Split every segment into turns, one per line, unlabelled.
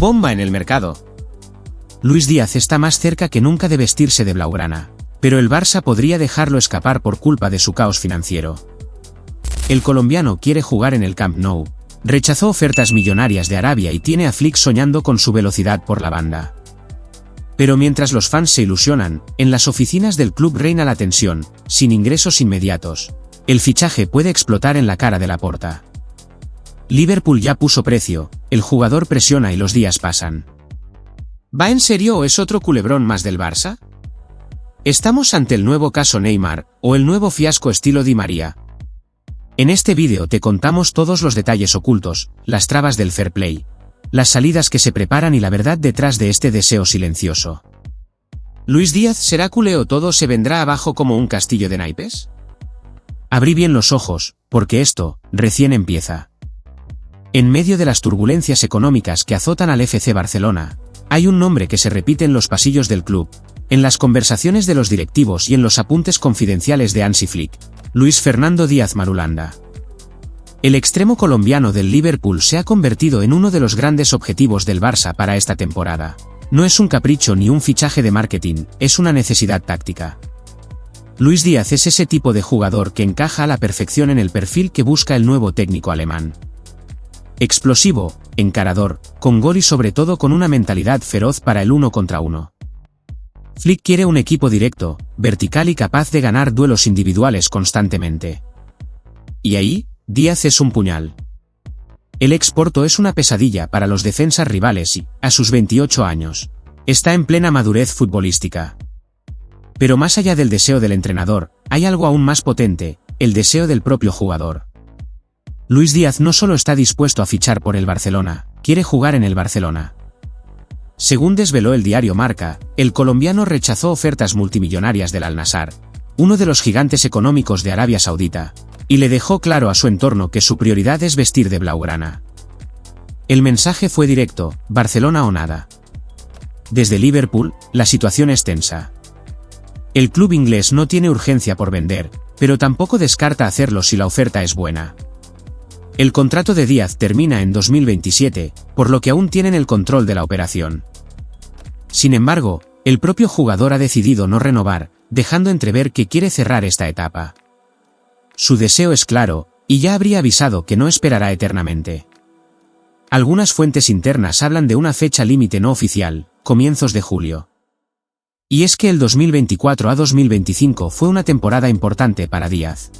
Bomba en el mercado. Luis Díaz está más cerca que nunca de vestirse de blaugrana, pero el Barça podría dejarlo escapar por culpa de su caos financiero. El colombiano quiere jugar en el Camp Nou, rechazó ofertas millonarias de Arabia y tiene a Flick soñando con su velocidad por la banda. Pero mientras los fans se ilusionan, en las oficinas del club reina la tensión, sin ingresos inmediatos. El fichaje puede explotar en la cara de Laporta. Liverpool ya puso precio, el jugador presiona y los días pasan. ¿Va en serio o es otro culebrón más del Barça? ¿Estamos ante el nuevo caso Neymar, o el nuevo fiasco estilo Di María? En este vídeo te contamos todos los detalles ocultos, las trabas del fair play, las salidas que se preparan y la verdad detrás de este deseo silencioso. ¿Luis Díaz será culé o todo se vendrá abajo como un castillo de naipes? Abrí bien los ojos, porque esto, recién empieza. En medio de las turbulencias económicas que azotan al FC Barcelona, hay un nombre que se repite en los pasillos del club, en las conversaciones de los directivos y en los apuntes confidenciales de Hansi Flick: Luis Fernando Díaz Marulanda. El extremo colombiano del Liverpool se ha convertido en uno de los grandes objetivos del Barça para esta temporada. No es un capricho ni un fichaje de marketing, es una necesidad táctica. Luis Díaz es ese tipo de jugador que encaja a la perfección en el perfil que busca el nuevo técnico alemán. Explosivo, encarador, con gol y sobre todo con una mentalidad feroz para el 1 contra 1. Flick quiere un equipo directo, vertical y capaz de ganar duelos individuales constantemente. Y ahí, Díaz es un puñal. El ex-Porto es una pesadilla para los defensas rivales y, a sus 28 años, está en plena madurez futbolística. Pero más allá del deseo del entrenador, hay algo aún más potente: el deseo del propio jugador. Luis Díaz no solo está dispuesto a fichar por el Barcelona, quiere jugar en el Barcelona. Según desveló el diario Marca, el colombiano rechazó ofertas multimillonarias del Al-Nassr, uno de los gigantes económicos de Arabia Saudita, y le dejó claro a su entorno que su prioridad es vestir de blaugrana. El mensaje fue directo: Barcelona o nada. Desde Liverpool, la situación es tensa. El club inglés no tiene urgencia por vender, pero tampoco descarta hacerlo si la oferta es buena. El contrato de Díaz termina en 2027, por lo que aún tienen el control de la operación. Sin embargo, el propio jugador ha decidido no renovar, dejando entrever que quiere cerrar esta etapa. Su deseo es claro, y ya habría avisado que no esperará eternamente. Algunas fuentes internas hablan de una fecha límite no oficial, comienzos de julio. Y es que el 2024 a 2025 fue una temporada importante para Díaz.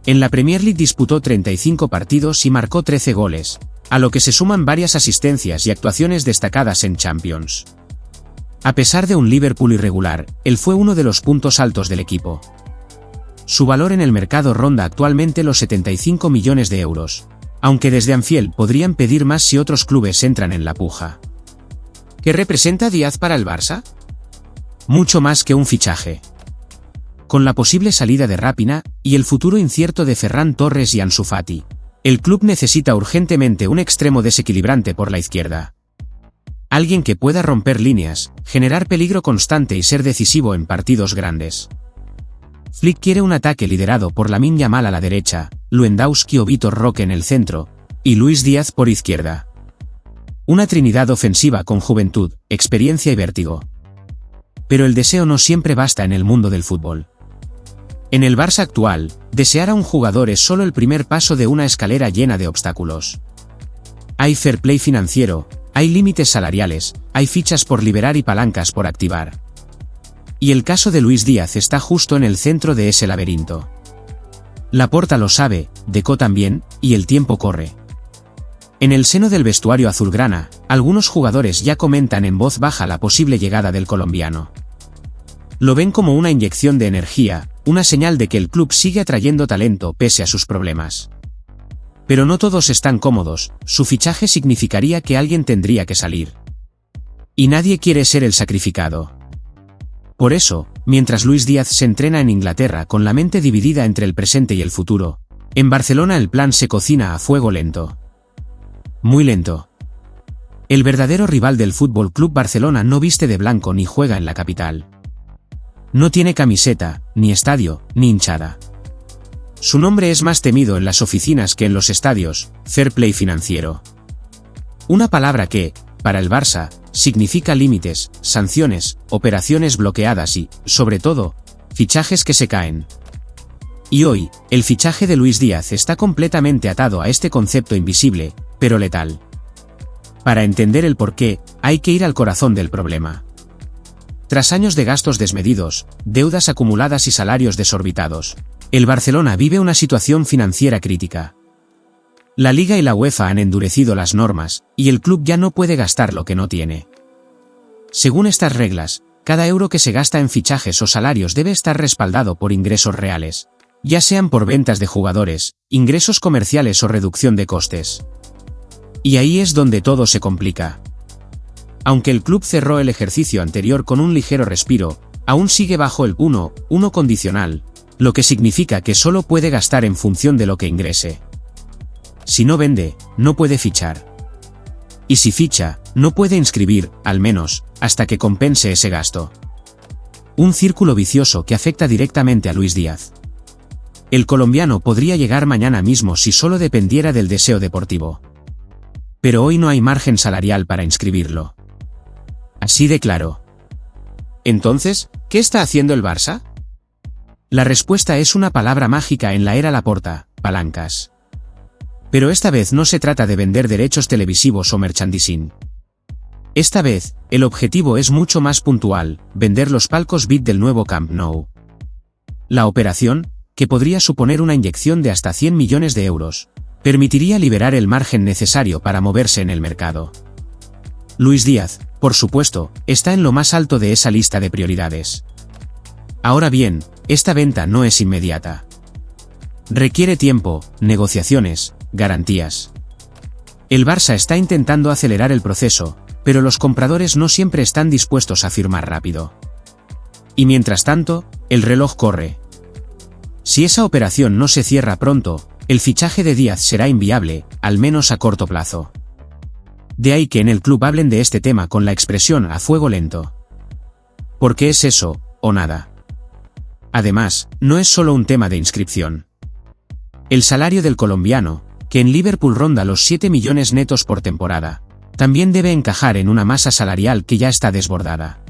En la Premier League disputó 35 partidos y marcó 13 goles, a lo que se suman varias asistencias y actuaciones destacadas en Champions. A pesar de un Liverpool irregular, él fue uno de los puntos altos del equipo. Su valor en el mercado ronda actualmente los 75 millones de euros, aunque desde Anfield podrían pedir más si otros clubes entran en la puja. ¿Qué representa Díaz para el Barça? Mucho más que un fichaje. Con la posible salida de Raphinha, y el futuro incierto de Ferran Torres y Ansu Fati, el club necesita urgentemente un extremo desequilibrante por la izquierda. Alguien que pueda romper líneas, generar peligro constante y ser decisivo en partidos grandes. Flick quiere un ataque liderado por Lamine Yamal a la derecha, Lewandowski o Vitor Roque en el centro, y Luis Díaz por izquierda. Una trinidad ofensiva con juventud, experiencia y vértigo. Pero el deseo no siempre basta en el mundo del fútbol. En el Barça actual, desear a un jugador es solo el primer paso de una escalera llena de obstáculos. Hay fair play financiero, hay límites salariales, hay fichas por liberar y palancas por activar. Y el caso de Luis Díaz está justo en el centro de ese laberinto. Laporta lo sabe, Deco también, y el tiempo corre. En el seno del vestuario azulgrana, algunos jugadores ya comentan en voz baja la posible llegada del colombiano. Lo ven como una inyección de energía, una señal de que el club sigue atrayendo talento pese a sus problemas. Pero no todos están cómodos, su fichaje significaría que alguien tendría que salir. Y nadie quiere ser el sacrificado. Por eso, mientras Luis Díaz se entrena en Inglaterra con la mente dividida entre el presente y el futuro, en Barcelona el plan se cocina a fuego lento. Muy lento. El verdadero rival del Fútbol Club Barcelona no viste de blanco ni juega en la capital. No tiene camiseta, ni estadio, ni hinchada. Su nombre es más temido en las oficinas que en los estadios: fair play financiero. Una palabra que, para el Barça, significa límites, sanciones, operaciones bloqueadas y, sobre todo, fichajes que se caen. Y hoy, el fichaje de Luis Díaz está completamente atado a este concepto invisible, pero letal. Para entender el porqué, hay que ir al corazón del problema. Tras años de gastos desmedidos, deudas acumuladas y salarios desorbitados, el Barcelona vive una situación financiera crítica. La Liga y la UEFA han endurecido las normas, y el club ya no puede gastar lo que no tiene. Según estas reglas, cada euro que se gasta en fichajes o salarios debe estar respaldado por ingresos reales, ya sean por ventas de jugadores, ingresos comerciales o reducción de costes. Y ahí es donde todo se complica. Aunque el club cerró el ejercicio anterior con un ligero respiro, aún sigue bajo el 1-1 condicional, lo que significa que solo puede gastar en función de lo que ingrese. Si no vende, no puede fichar. Y si ficha, no puede inscribir, al menos, hasta que compense ese gasto. Un círculo vicioso que afecta directamente a Luis Díaz. El colombiano podría llegar mañana mismo si solo dependiera del deseo deportivo. Pero hoy no hay margen salarial para inscribirlo. Así de claro. Entonces, ¿qué está haciendo el Barça? La respuesta es una palabra mágica en la era Laporta: palancas. Pero esta vez no se trata de vender derechos televisivos o merchandising. Esta vez, el objetivo es mucho más puntual: vender los palcos VIP del nuevo Camp Nou. La operación, que podría suponer una inyección de hasta 100 millones de euros, permitiría liberar el margen necesario para moverse en el mercado. Luis Díaz, por supuesto, está en lo más alto de esa lista de prioridades. Ahora bien, esta venta no es inmediata. Requiere tiempo, negociaciones, garantías. El Barça está intentando acelerar el proceso, pero los compradores no siempre están dispuestos a firmar rápido. Y mientras tanto, el reloj corre. Si esa operación no se cierra pronto, el fichaje de Díaz será inviable, al menos a corto plazo. De ahí que en el club hablen de este tema con la expresión "a fuego lento". Porque es eso, o nada. Además, no es solo un tema de inscripción. El salario del colombiano, que en Liverpool ronda los 7 millones netos por temporada, también debe encajar en una masa salarial que ya está desbordada.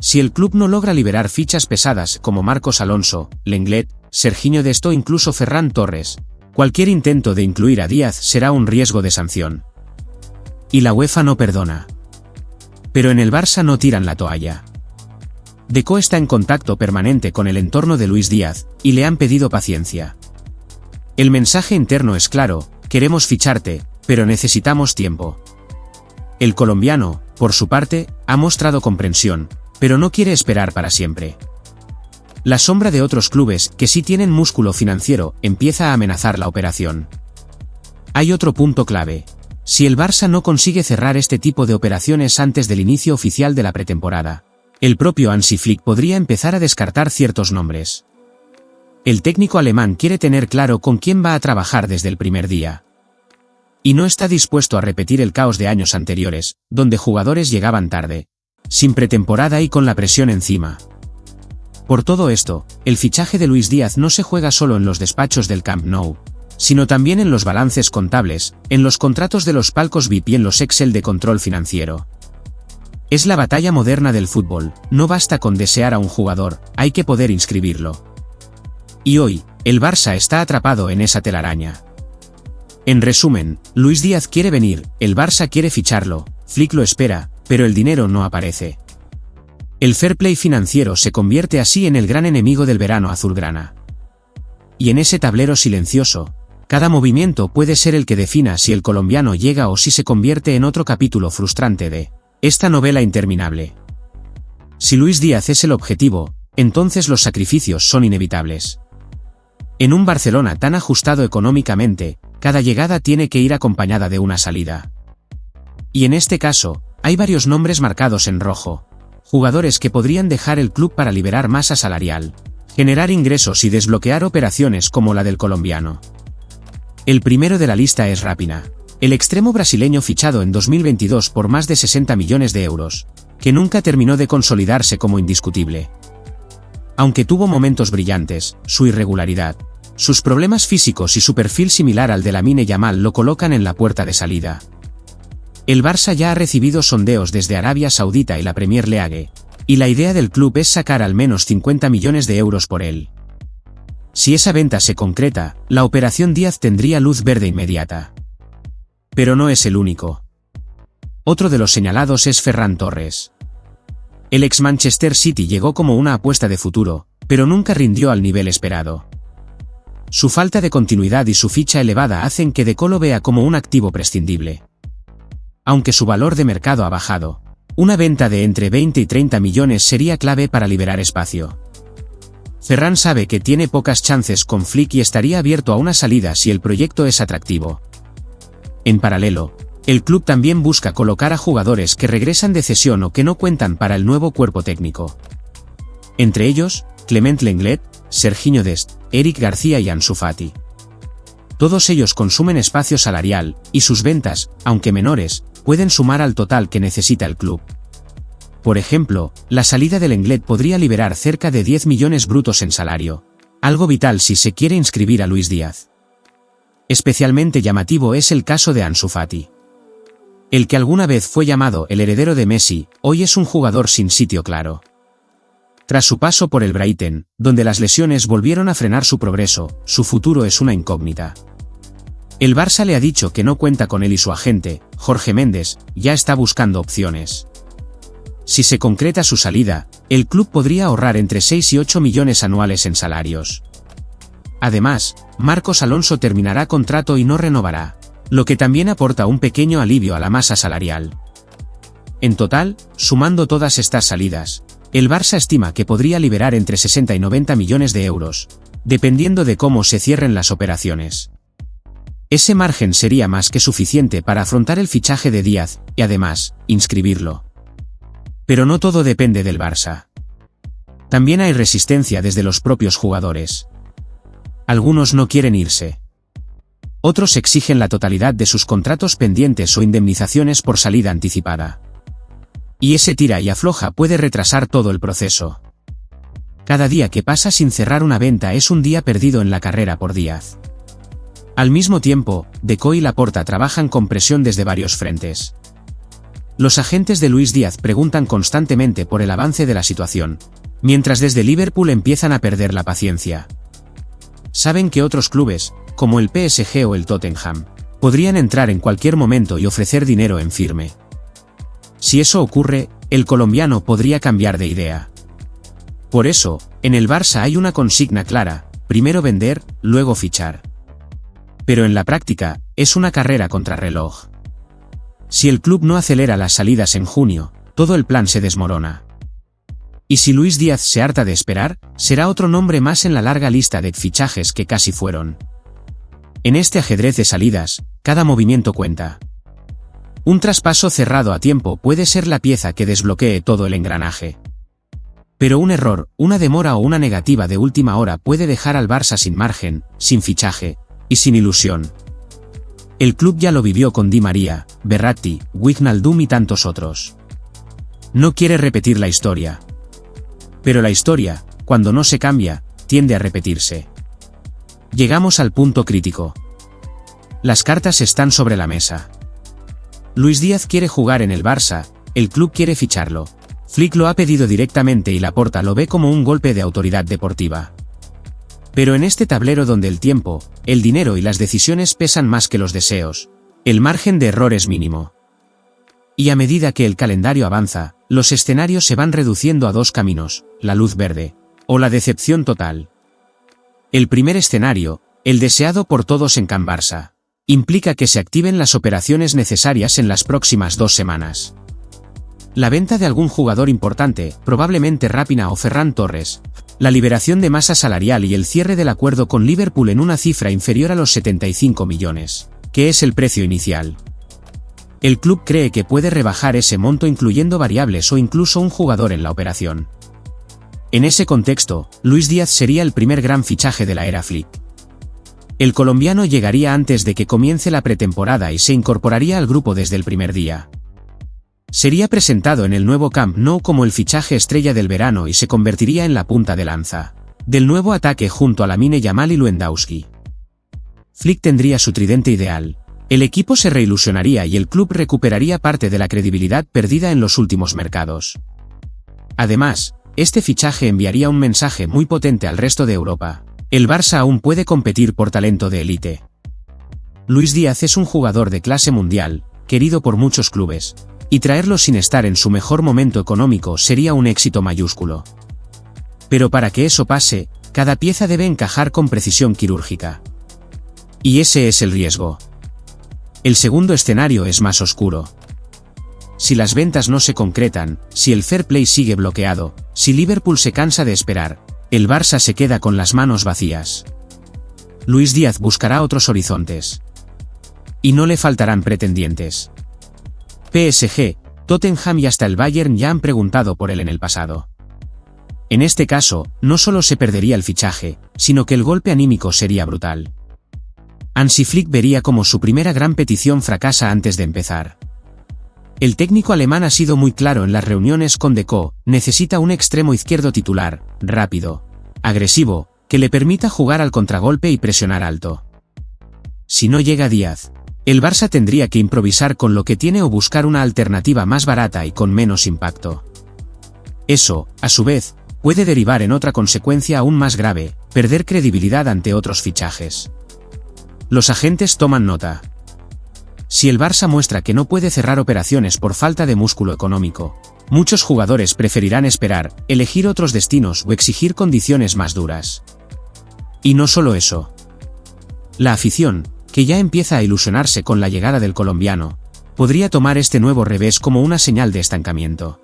Si el club no logra liberar fichas pesadas como Marcos Alonso, Lenglet, Serginho Dest o incluso Ferran Torres, cualquier intento de incluir a Díaz será un riesgo de sanción. Y la UEFA no perdona. Pero en el Barça no tiran la toalla. Deco está en contacto permanente con el entorno de Luis Díaz, y le han pedido paciencia. El mensaje interno es claro: queremos ficharte, pero necesitamos tiempo. El colombiano, por su parte, ha mostrado comprensión, pero no quiere esperar para siempre. La sombra de otros clubes, que sí tienen músculo financiero, empieza a amenazar la operación. Hay otro punto clave. Si el Barça no consigue cerrar este tipo de operaciones antes del inicio oficial de la pretemporada, el propio Hansi Flick podría empezar a descartar ciertos nombres. El técnico alemán quiere tener claro con quién va a trabajar desde el primer día. Y no está dispuesto a repetir el caos de años anteriores, donde jugadores llegaban tarde, sin pretemporada y con la presión encima. Por todo esto, el fichaje de Luis Díaz no se juega solo en los despachos del Camp Nou, sino también en los balances contables, en los contratos de los palcos VIP y en los Excel de control financiero. Es la batalla moderna del fútbol: no basta con desear a un jugador, hay que poder inscribirlo. Y hoy, el Barça está atrapado en esa telaraña. En resumen, Luis Díaz quiere venir, el Barça quiere ficharlo, Flick lo espera, pero el dinero no aparece. El fair play financiero se convierte así en el gran enemigo del verano azulgrana. Y en ese tablero silencioso, cada movimiento puede ser el que defina si el colombiano llega o si se convierte en otro capítulo frustrante de esta novela interminable. Si Luis Díaz es el objetivo, entonces los sacrificios son inevitables. En un Barcelona tan ajustado económicamente, cada llegada tiene que ir acompañada de una salida. Y en este caso, hay varios nombres marcados en rojo. Jugadores que podrían dejar el club para liberar masa salarial, generar ingresos y desbloquear operaciones como la del colombiano. El primero de la lista es Raphinha, el extremo brasileño fichado en 2022 por más de 60 millones de euros, que nunca terminó de consolidarse como indiscutible. Aunque tuvo momentos brillantes, su irregularidad, sus problemas físicos y su perfil similar al de Lamine Yamal lo colocan en la puerta de salida. El Barça ya ha recibido sondeos desde Arabia Saudita y la Premier League, y la idea del club es sacar al menos 50 millones de euros por él. Si esa venta se concreta, la operación Díaz tendría luz verde inmediata. Pero no es el único. Otro de los señalados es Ferran Torres. El ex Manchester City llegó como una apuesta de futuro, pero nunca rindió al nivel esperado. Su falta de continuidad y su ficha elevada hacen que De Colo vea como un activo prescindible. Aunque su valor de mercado ha bajado, una venta de entre 20 y 30 millones sería clave para liberar espacio. Ferran sabe que tiene pocas chances con Flick y estaría abierto a una salida si el proyecto es atractivo. En paralelo, el club también busca colocar a jugadores que regresan de cesión o que no cuentan para el nuevo cuerpo técnico. Entre ellos, Clement Lenglet, Serginho Dest, Eric García y Ansu Fati. Todos ellos consumen espacio salarial, y sus ventas, aunque menores, pueden sumar al total que necesita el club. Por ejemplo, la salida de Lenglet podría liberar cerca de 10 millones brutos en salario, algo vital si se quiere inscribir a Luis Díaz. Especialmente llamativo es el caso de Ansu Fati. El que alguna vez fue llamado el heredero de Messi, hoy es un jugador sin sitio claro. Tras su paso por el Brighton, donde las lesiones volvieron a frenar su progreso, su futuro es una incógnita. El Barça le ha dicho que no cuenta con él y su agente, Jorge Méndez, ya está buscando opciones. Si se concreta su salida, el club podría ahorrar entre 6 y 8 millones anuales en salarios. Además, Marcos Alonso terminará contrato y no renovará, lo que también aporta un pequeño alivio a la masa salarial. En total, sumando todas estas salidas, el Barça estima que podría liberar entre 60 y 90 millones de euros, dependiendo de cómo se cierren las operaciones. Ese margen sería más que suficiente para afrontar el fichaje de Díaz, y además, inscribirlo. Pero no todo depende del Barça. También hay resistencia desde los propios jugadores. Algunos no quieren irse. Otros exigen la totalidad de sus contratos pendientes o indemnizaciones por salida anticipada. Y ese tira y afloja puede retrasar todo el proceso. Cada día que pasa sin cerrar una venta es un día perdido en la carrera por Díaz. Al mismo tiempo, Deco y Laporta trabajan con presión desde varios frentes. Los agentes de Luis Díaz preguntan constantemente por el avance de la situación, mientras desde Liverpool empiezan a perder la paciencia. Saben que otros clubes, como el PSG o el Tottenham, podrían entrar en cualquier momento y ofrecer dinero en firme. Si eso ocurre, el colombiano podría cambiar de idea. Por eso, en el Barça hay una consigna clara: primero vender, luego fichar. Pero en la práctica, es una carrera contrarreloj. Si el club no acelera las salidas en junio, todo el plan se desmorona. Y si Luis Díaz se harta de esperar, será otro nombre más en la larga lista de fichajes que casi fueron. En este ajedrez de salidas, cada movimiento cuenta. Un traspaso cerrado a tiempo puede ser la pieza que desbloquee todo el engranaje. Pero un error, una demora o una negativa de última hora puede dejar al Barça sin margen, sin fichaje y sin ilusión. El club ya lo vivió con Di María, Verratti, Wijnaldum y tantos otros. No quiere repetir la historia. Pero la historia, cuando no se cambia, tiende a repetirse. Llegamos al punto crítico. Las cartas están sobre la mesa. Luis Díaz quiere jugar en el Barça, el club quiere ficharlo. Flick lo ha pedido directamente y Laporta lo ve como un golpe de autoridad deportiva. Pero en este tablero donde el tiempo, el dinero y las decisiones pesan más que los deseos, el margen de error es mínimo. Y a medida que el calendario avanza, los escenarios se van reduciendo a dos caminos: la luz verde o la decepción total. El primer escenario, el deseado por todos en Can Barça, implica que se activen las operaciones necesarias en las próximas 2 semanas. La venta de algún jugador importante, probablemente Raphinha o Ferran Torres, la liberación de masa salarial y el cierre del acuerdo con Liverpool en una cifra inferior a los 75 millones, que es el precio inicial. El club cree que puede rebajar ese monto incluyendo variables o incluso un jugador en la operación. En ese contexto, Luis Díaz sería el primer gran fichaje de la era Flick. El colombiano llegaría antes de que comience la pretemporada y se incorporaría al grupo desde el primer día. Sería presentado en el nuevo Camp Nou como el fichaje estrella del verano y se convertiría en la punta de lanza del nuevo ataque junto a Lamine Yamal y Lewandowski. Flick tendría su tridente ideal: El equipo se reilusionaría y el club recuperaría parte de la credibilidad perdida en los últimos mercados. Además, este fichaje enviaría un mensaje muy potente al resto de Europa. El Barça aún puede competir por talento de élite. Luis Díaz es un jugador de clase mundial, querido por muchos clubes, y traerlo sin estar en su mejor momento económico sería un éxito mayúsculo. Pero para que eso pase, cada pieza debe encajar con precisión quirúrgica. Y ese es el riesgo. El segundo escenario es más oscuro. Si las ventas no se concretan, si el fair play sigue bloqueado, si Liverpool se cansa de esperar, el Barça se queda con las manos vacías. Luis Díaz buscará otros horizontes. Y no le faltarán pretendientes. PSG, Tottenham y hasta el Bayern ya han preguntado por él en el pasado. En este caso, no solo se perdería el fichaje, sino que el golpe anímico sería brutal. Hansi Flick vería como su primera gran petición fracasa antes de empezar. El técnico alemán ha sido muy claro en las reuniones con Deco, necesita un extremo izquierdo titular, rápido, agresivo, que le permita jugar al contragolpe y presionar alto. Si no llega Díaz, el Barça tendría que improvisar con lo que tiene o buscar una alternativa más barata y con menos impacto. Eso, a su vez, puede derivar en otra consecuencia aún más grave, perder credibilidad ante otros fichajes. Los agentes toman nota. Si el Barça muestra que no puede cerrar operaciones por falta de músculo económico, muchos jugadores preferirán esperar, elegir otros destinos o exigir condiciones más duras. Y no solo eso. La afición, que ya empieza a ilusionarse con la llegada del colombiano, podría tomar este nuevo revés como una señal de estancamiento.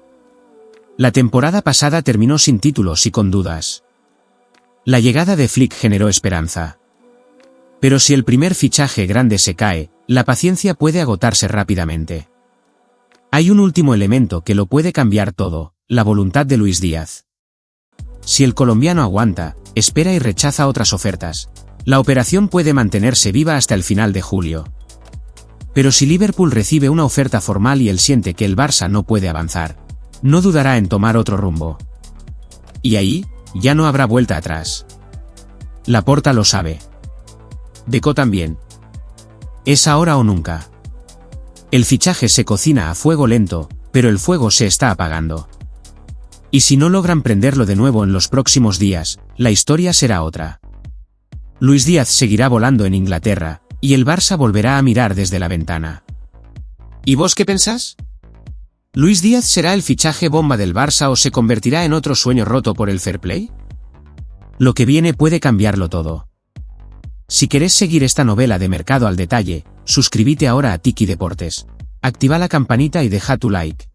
La temporada pasada terminó sin títulos y con dudas. La llegada de Flick generó esperanza. Pero si el primer fichaje grande se cae, la paciencia puede agotarse rápidamente. Hay un último elemento que lo puede cambiar todo, la voluntad de Luis Díaz. Si el colombiano aguanta, espera y rechaza otras ofertas, la operación puede mantenerse viva hasta el final de julio. Pero si Liverpool recibe una oferta formal y él siente que el Barça no puede avanzar, no dudará en tomar otro rumbo. Y ahí, ya no habrá vuelta atrás. Laporta lo sabe. Deco también. Es ahora o nunca. El fichaje se cocina a fuego lento, pero el fuego se está apagando. Y si no logran prenderlo de nuevo en los próximos días, la historia será otra. Luis Díaz seguirá volando en Inglaterra, y el Barça volverá a mirar desde la ventana. ¿Y vos qué pensás? ¿Luis Díaz será el fichaje bomba del Barça o se convertirá en otro sueño roto por el fair play? Lo que viene puede cambiarlo todo. Si querés seguir esta novela de mercado al detalle, suscríbete ahora a Tiki Deportes. Activa la campanita y deja tu like.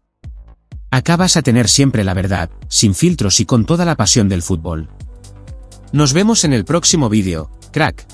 Acá vas a tener siempre la verdad, sin filtros y con toda la pasión del fútbol. Nos vemos en el próximo vídeo, crack.